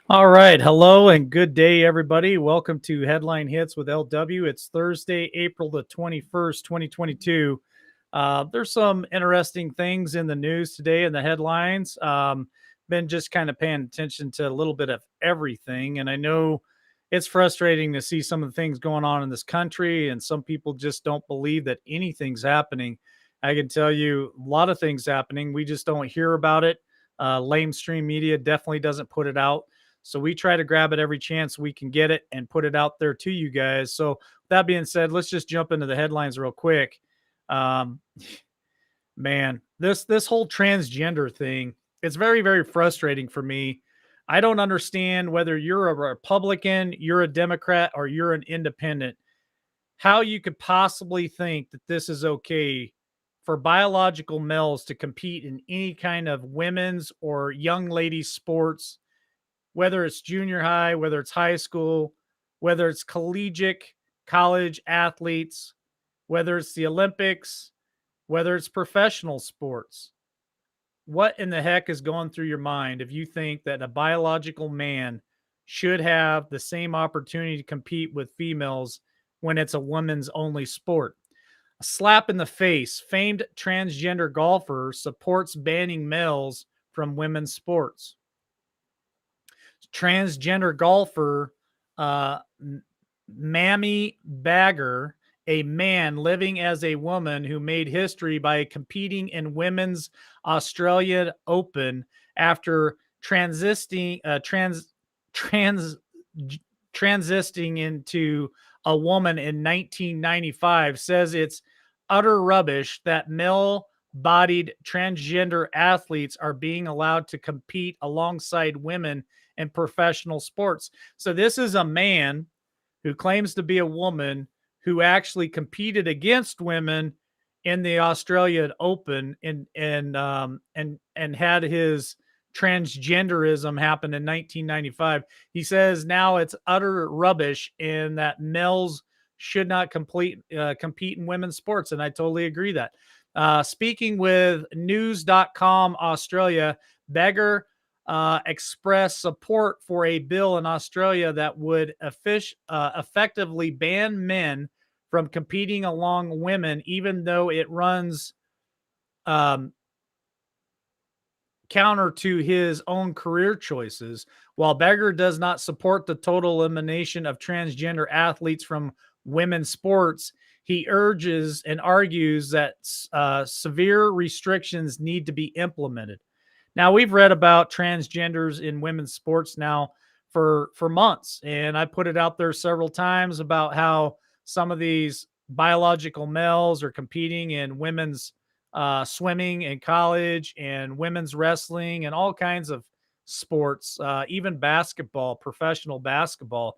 All right. Hello and good day, everybody. Welcome to Headline Hits with LW. It's Thursday, April the 21st, 2022. There's some interesting things in the news today in the headlines. Been just kind of paying attention to a little bit of everything. And I know it's frustrating to see some of the things going on in this country, and some people just don't believe that anything's happening. I can tell you a lot of things happening. We just don't hear about it. Lamestream media definitely doesn't put it out, so we try to grab it every chance we can get it and put it out there to you guys. So that being said, let's just jump into the headlines real quick. Um, man, this whole transgender thing, it's very frustrating for me. I don't understand whether you're a Republican, you're a Democrat, or you're an independent, how you could possibly think that this is okay for biological males to compete in any kind of women's or young ladies sports, whether it's junior high, whether it's high school, whether it's collegiate, college athletes, whether it's the Olympics, whether it's professional sports. What in the heck is going through your mind if you think that a biological man should have the same opportunity to compete with females when it's a women's only sport? A slap in the face. Famed transgender golfer supports banning males from women's sports. Transgender golfer uh, Mammy Bagger, a man living as a woman who made history by competing in women's Australian Open after trans transiting into a woman in 1995, says it's utter rubbish that male bodied transgender athletes are being allowed to compete alongside women in professional sports. So this is a man who claims to be a woman who actually competed against women in the Australian Open and had his transgenderism happen in 1995. He says now it's utter rubbish and that males should not compete in women's sports, and I totally agree that. Speaking with News.com Australia, Beggar expressed support for a bill in Australia that would effectively ban men from competing along women, even though it runs um, counter to his own career choices. While Beggar does not support the total elimination of transgender athletes from women's sports, he urges and argues that severe restrictions need to be implemented. Now, we've read about transgenders in women's sports now for months, and I put it out there several times about how some of these biological males are competing in women's swimming in college and women's wrestling and all kinds of sports, even basketball, professional basketball.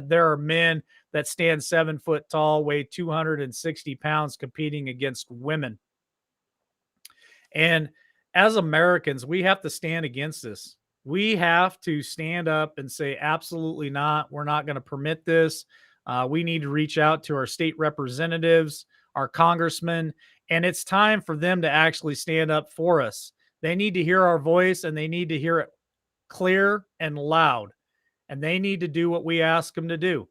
There are men that stand 7 foot tall, weigh 260 pounds, competing against women. And as Americans, we have to stand against this. We have to stand up and say, absolutely not. We're not going to permit this. We need to reach out to our state representatives, our congressmen, and it's time for them to actually stand up for us. They need to hear our voice, and they need to hear it clear and loud, and they need to do what we ask them to do.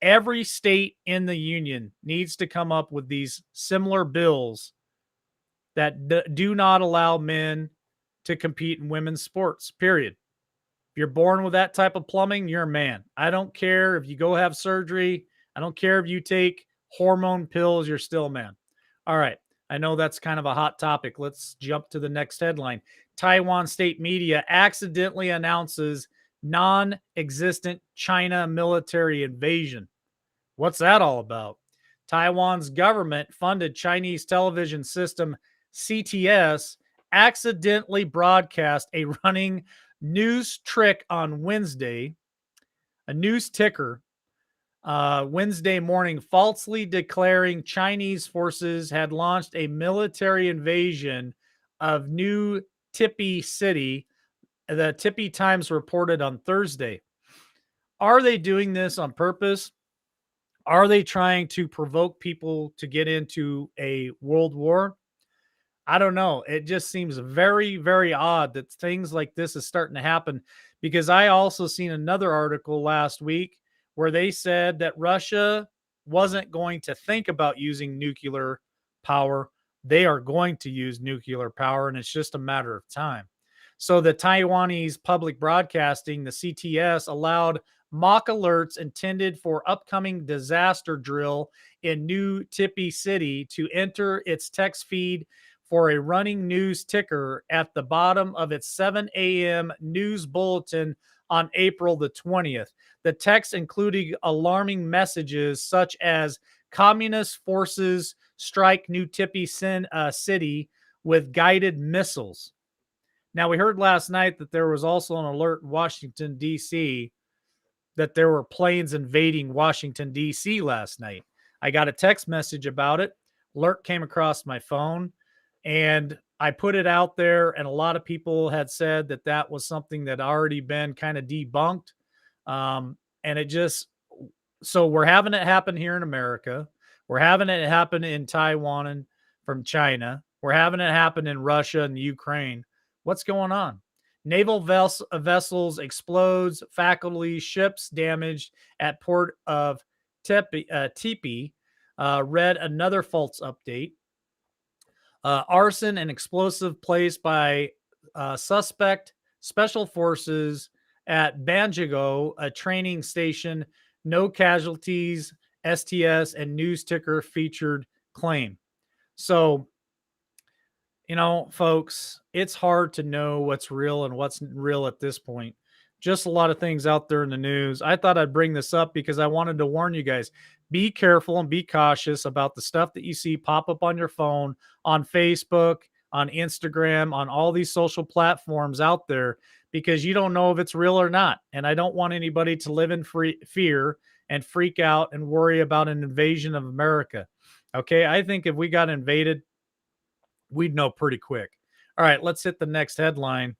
Every state in the union needs to come up with these similar bills that do not allow men to compete in women's sports, period. If you're born with that type of plumbing, you're a man. I don't care if you go have surgery. I don't care if you take hormone pills, you're still a man. All right. I know that's kind of a hot topic. Let's jump to the next headline. Taiwan state media accidentally announces non existent China military invasion. What's that all about? Taiwan's government funded Chinese television system CTS accidentally broadcast a running news trick on Wednesday, a news ticker, Wednesday morning, falsely declaring Chinese forces had launched a military invasion of New Tippy City. The Tippy Times reported on Thursday. Are they doing this on purpose? Are they trying to provoke people to get into a world war? I don't know. It just seems very, very odd that things like this is starting to happen, because I also seen another article last week where they said that Russia wasn't going to think about using nuclear power. They are going to use nuclear power, and it's just a matter of time. So the Taiwanese public broadcasting, the CTS, allowed mock alerts intended for upcoming disaster drill in New Tippy City to enter its text feed for a running news ticker at the bottom of its 7 a.m. news bulletin on April the 20th. The text including alarming messages such as communist forces strike New Tippy City with guided missiles. Now, we heard last night that there was also an alert in Washington, D.C., that there were planes invading Washington, D.C. last night. I got a text message about it. Alert came across my phone, and I put it out there, and a lot of people had said that that was something that already been kind of debunked. And it just, so we're having it happen here in America. We're having it happen in Taiwan and from China. We're having it happen in Russia and Ukraine. What's going on? Naval vessels explodes, faculty ships damaged at port of Tepe. Read another false update. Arson and explosive placed by suspect special forces at Banjago, a training station. No casualties. STS and news ticker featured claim. So, folks, it's hard to know what's real and what's real at this point. Just a lot of things out there in the news. I thought I'd bring this up because I wanted to warn you guys. Be careful and be cautious about the stuff that you see pop up on your phone, on Facebook, on Instagram, on all these social platforms out there, because you don't know if it's real or not. And I don't want anybody to live in fear and freak out and worry about an invasion of America. Okay, I think if we got invaded, we'd know pretty quick. All right, let's hit the next headline.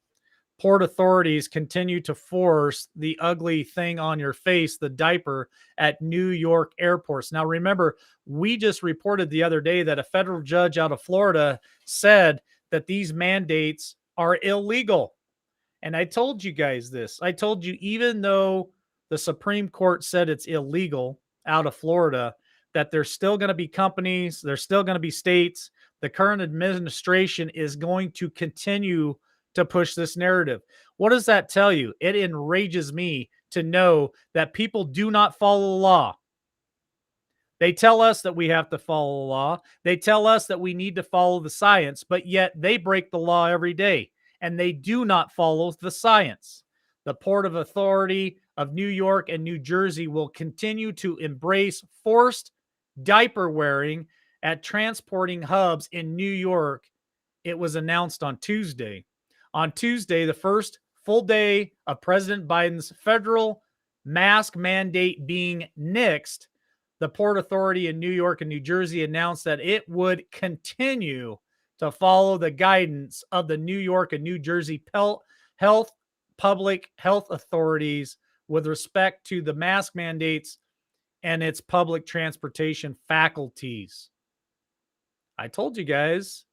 Port authorities continue to force the ugly thing on your face, the diaper, at New York airports. Now, remember, we just reported the other day that a federal judge out of Florida said that these mandates are illegal. And I told you guys this. I told you, even though the Supreme Court said it's illegal out of Florida, that there's still going to be companies, there's still going to be states. The current administration is going to continue to push this narrative. What does that tell you? It enrages me to know that people do not follow the law. They tell us that we have to follow the law. They tell us that we need to follow the science, but yet they break the law every day and they do not follow the science. The Port of Authority of New York and New Jersey will continue to embrace forced diaper wearing at transporting hubs in New York. It was announced on Tuesday. On Tuesday, the first full day of President Biden's federal mask mandate being nixed, the Port Authority in New York and New Jersey announced that it would continue to follow the guidance of the New York and New Jersey public health authorities with respect to the mask mandates and its public transportation faculties. I told you guys.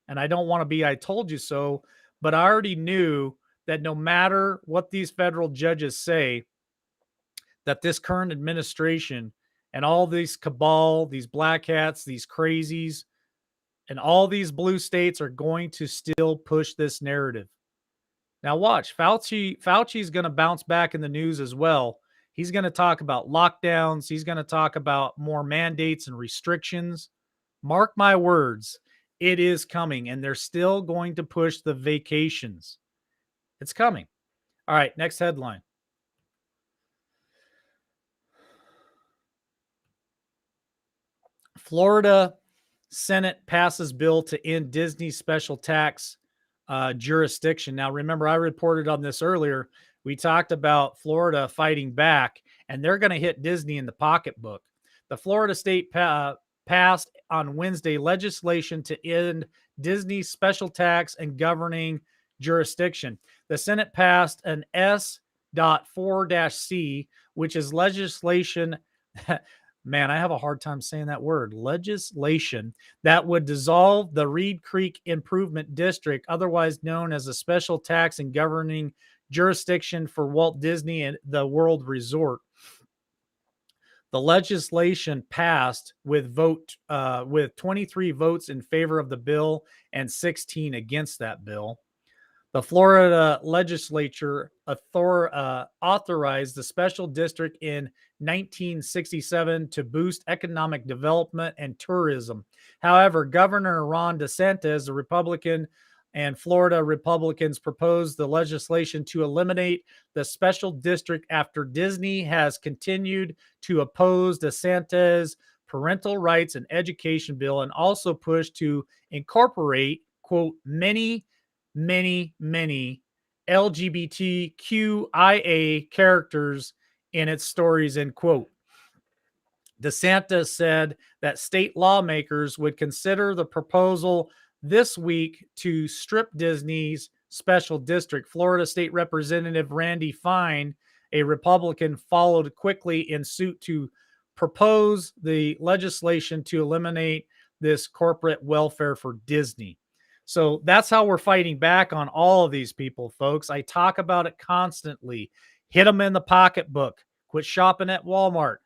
And I don't want to be I told you so, but I already knew that no matter what these federal judges say, that this current administration and all these cabal, these black hats, these crazies, and all these blue states are going to still push this narrative. Now watch, Fauci's going to bounce back in the news as well. He's going to talk about lockdowns. He's going to talk about more mandates and restrictions. Mark my words, it is coming, and they're still going to push the vacations. It's coming. All right, next headline. Florida Senate passes bill to end Disney special tax jurisdiction. Now, remember, I reported on this earlier. We talked about Florida fighting back, and they're going to hit Disney in the pocketbook. The Florida state passed on Wednesday legislation to end Disney's special tax and governing jurisdiction. The Senate passed an S.4-C, which is legislation Man, I have a hard time saying that word. Legislation that would dissolve the Reed Creek Improvement District, otherwise known as a special tax and governing jurisdiction for Walt Disney and the World Resort. The legislation passed with 23 votes in favor of the bill and 16 against that bill. The Florida legislature authorized the special district in 1967 to boost economic development and tourism. However, Governor Ron DeSantis, a Republican, and Florida Republicans proposed the legislation to eliminate the special district after Disney has continued to oppose DeSantis' parental rights and education bill and also pushed to incorporate, quote, many LGBTQIA characters in its stories, end quote. DeSantis said that state lawmakers would consider the proposal this week to strip Disney's special district. Florida State Representative Randy Fine, a Republican, followed quickly in suit to propose the legislation to eliminate this corporate welfare for Disney. So that's how we're fighting back on all of these people, folks. I talk about it constantly. Hit them in the pocketbook. Quit shopping at Walmart.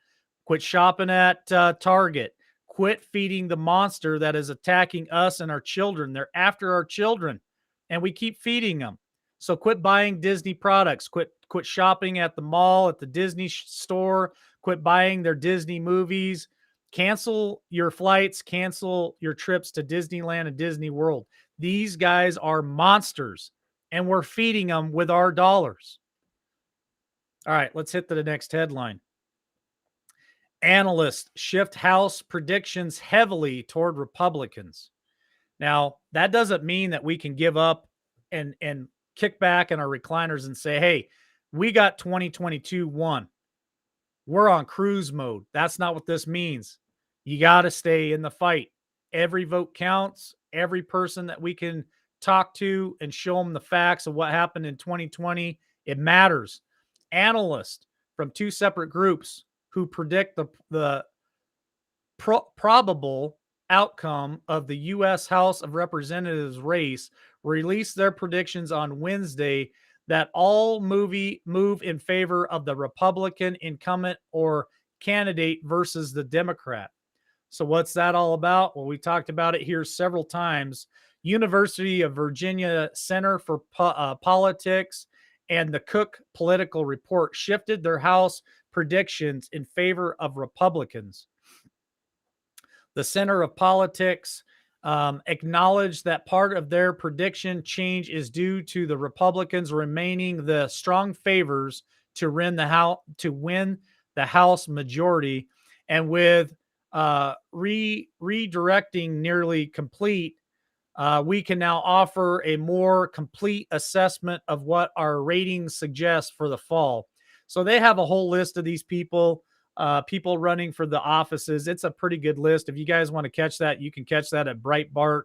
Quit shopping at Target. Quit feeding the monster that is attacking us and our children. They're after our children, and we keep feeding them. So quit buying Disney products. Quit shopping at the mall, at the Disney store. Quit buying their Disney movies. Cancel your flights. Cancel your trips to Disneyland and Disney World. These guys are monsters, and we're feeding them with our dollars. All right, let's hit to the next headline. Analysts shift House predictions heavily toward Republicans. Now, that doesn't mean that we can give up and kick back in our recliners and say, hey, we got 2022 won. We're on cruise mode. That's not what this means. You got to stay in the fight. Every vote counts. Every person that we can talk to and show them the facts of what happened in 2020, it matters. Analysts from two separate groups who predict the probable outcome of the U.S. House of Representatives race released their predictions on Wednesday that all move in favor of the Republican incumbent or candidate versus the Democrat. So what's that all about? Well, we talked about it here several times. University of Virginia Center for Politics and the Cook Political Report shifted their House predictions in favor of Republicans. The Center of Politics acknowledged that part of their prediction change is due to the Republicans remaining the strong favors to win the House majority, and with redirecting nearly complete, we can now offer a more complete assessment of what our ratings suggest for the fall. So they have a whole list of these people running for the offices. It's a pretty good list. If you guys want to catch that, you can catch that at Breitbart.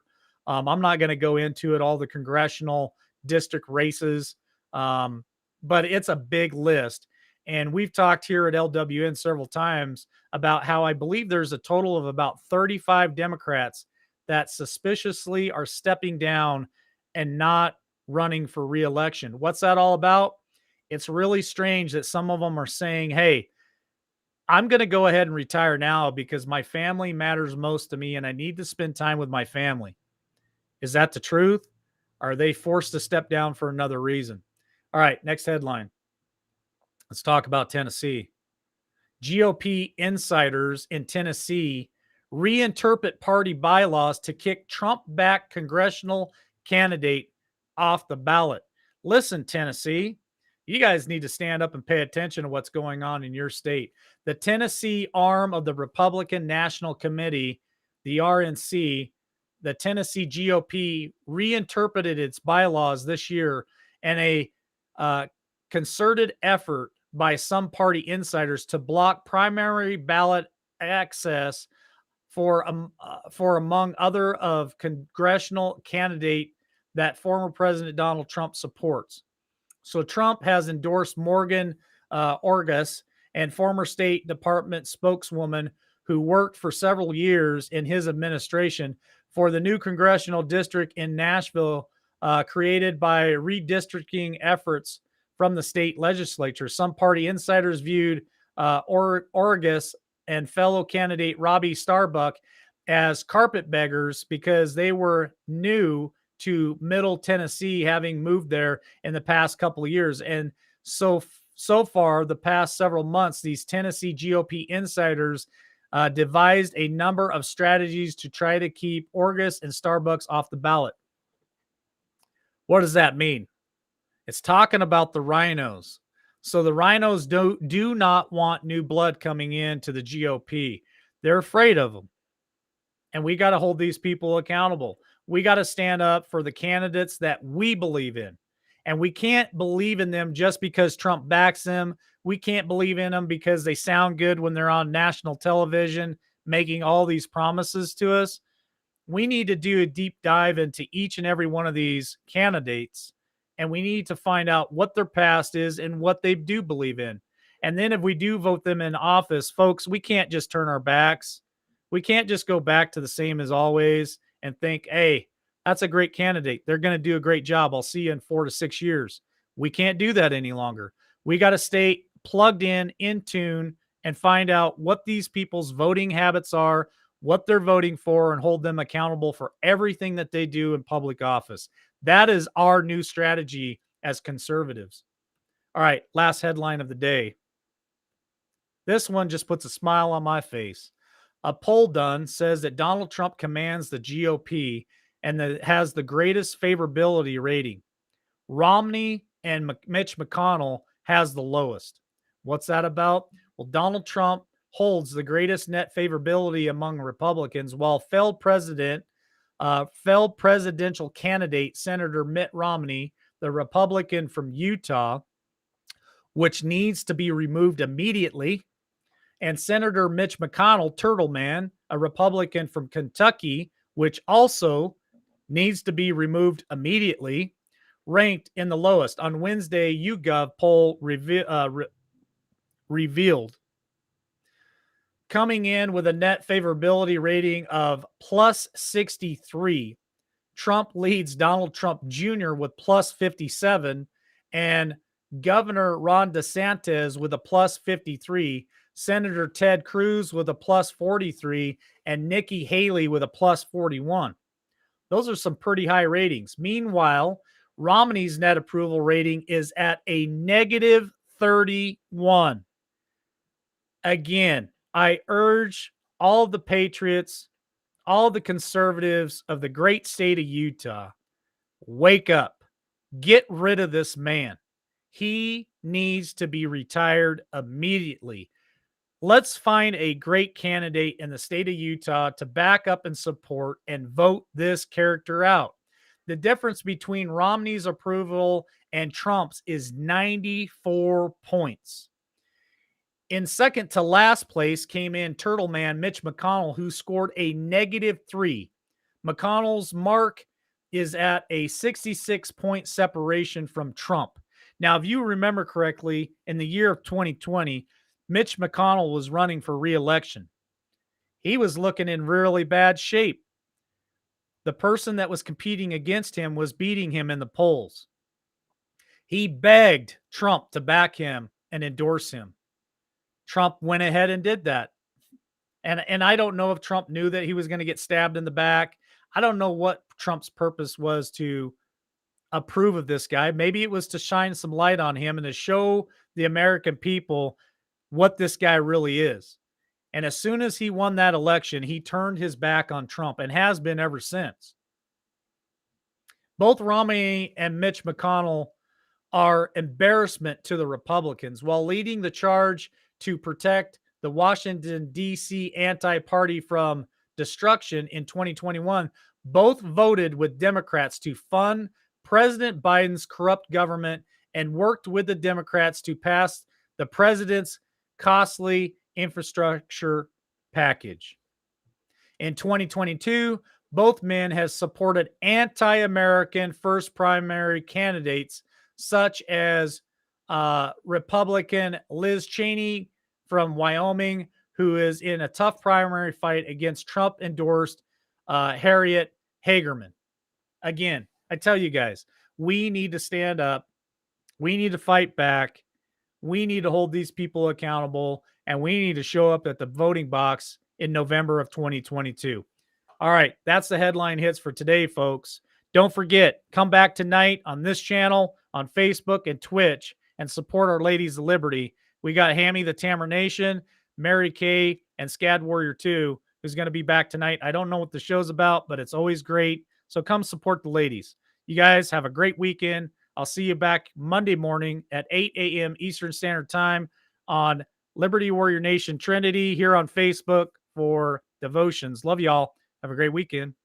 I'm not going to go into it, all the congressional district races, but it's a big list. And we've talked here at LWN several times about how I believe there's a total of about 35 Democrats that suspiciously are stepping down and not running for reelection. What's that all about? It's really strange that some of them are saying, hey, I'm going to go ahead and retire now because my family matters most to me and I need to spend time with my family. Is that the truth? Are they forced to step down for another reason? All right, next headline. Let's talk about Tennessee. GOP insiders in Tennessee reinterpret party bylaws to kick Trump-backed congressional candidate off the ballot. Listen, Tennessee, you guys need to stand up and pay attention to what's going on in your state. The Tennessee arm of the Republican National Committee, the RNC, the Tennessee GOP reinterpreted its bylaws this year, and a concerted effort by some party insiders to block primary ballot access for among other of congressional candidate that former President Donald Trump supports. So Trump has endorsed Morgan Orgus, and former State Department spokeswoman who worked for several years in his administration for the new congressional district in Nashville, created by redistricting efforts from the state legislature. Some party insiders viewed Orgus and fellow candidate Robbie Starbuck as carpetbaggers because they were new to Middle Tennessee, having moved there in the past couple of years. And so far, the past several months, these Tennessee GOP insiders devised a number of strategies to try to keep Orgus and Starbucks off the ballot. What does that mean? It's talking about the rhinos. So the rhinos do not want new blood coming into the GOP. They're afraid of them. And we got to hold these people accountable. We got to stand up for the candidates that we believe in. And we can't believe in them just because Trump backs them. We can't believe in them because they sound good when they're on national television making all these promises to us. We need to do a deep dive into each and every one of these candidates, and we need to find out what their past is and what they do believe in. And then if we do vote them in office, folks, we can't just turn our backs. We can't just go back to the same as always and think, hey, that's a great candidate. They're going to do a great job. I'll see you in 4 to 6 years. We can't do that any longer. We got to stay plugged in tune, and find out what these people's voting habits are, what they're voting for, and hold them accountable for everything that they do in public office. That is our new strategy as conservatives. All right, last headline of the day. This one just puts a smile on my face. A poll done says that Donald Trump commands the GOP and that has the greatest favorability rating. Romney and Mitch McConnell has the lowest. What's that about? Well, Donald Trump holds the greatest net favorability among Republicans, while failed presidential candidate Senator Mitt Romney, the Republican from Utah, which needs to be removed immediately, and Senator Mitch McConnell, Turtle Man, a Republican from Kentucky, which also needs to be removed immediately, ranked in the lowest. On Wednesday, YouGov poll revealed. Coming in with a net favorability rating of plus 63, Trump leads Donald Trump Jr. with plus 57, and Governor Ron DeSantis with a plus 53, Senator Ted Cruz with a plus 43, and Nikki Haley with a plus 41. Those are some pretty high ratings. Meanwhile, Romney's net approval rating is at a negative 31. Again, I urge all the patriots, all the conservatives of the great state of Utah, wake up. Get rid of this man. He needs to be retired immediately. Let's find a great candidate in the state of Utah to back up and support and vote this character out. The difference between Romney's approval and Trump's is 94 points. In second to last place came in Turtle Man Mitch McConnell, who scored a -3. McConnell's mark is at a 66-point separation from Trump. Now, if you remember correctly, in the year of 2020, Mitch McConnell was running for re-election. He was looking in really bad shape. The person that was competing against him was beating him in the polls. He begged Trump to back him and endorse him. Trump went ahead and did that. And I don't know if Trump knew that he was going to get stabbed in the back. I don't know what Trump's purpose was to approve of this guy. Maybe it was to shine some light on him and to show the American people what this guy really is. And as soon as he won that election, he turned his back on Trump and has been ever since. Both Romney and Mitch McConnell are embarrassment to the Republicans while leading the charge to protect the Washington, D.C. anti-party from destruction in 2021. Both voted with Democrats to fund President Biden's corrupt government and worked with the Democrats to pass the president's costly infrastructure package. In 2022, both men have supported anti-American first primary candidates such as Republican Liz Cheney, from Wyoming, who is in a tough primary fight against Trump endorsed Harriet Hagerman. Again, I tell you guys, we need to stand up. We need to fight back. We need to hold these people accountable, and we need to show up at the voting box in November of 2022. All right, that's the headline hits for today, folks. Don't forget, come back tonight on this channel, on Facebook and Twitch, and support our Ladies of Liberty. We got Hammy the Tamar Nation, Mary Kay, and Scad Warrior 2, who's going to be back tonight. I don't know what the show's about, but it's always great. So come support the ladies. You guys have a great weekend. I'll see you back Monday morning at 8 a.m. Eastern Standard Time on Liberty Warrior Nation Trinity here on Facebook for devotions. Love y'all. Have a great weekend.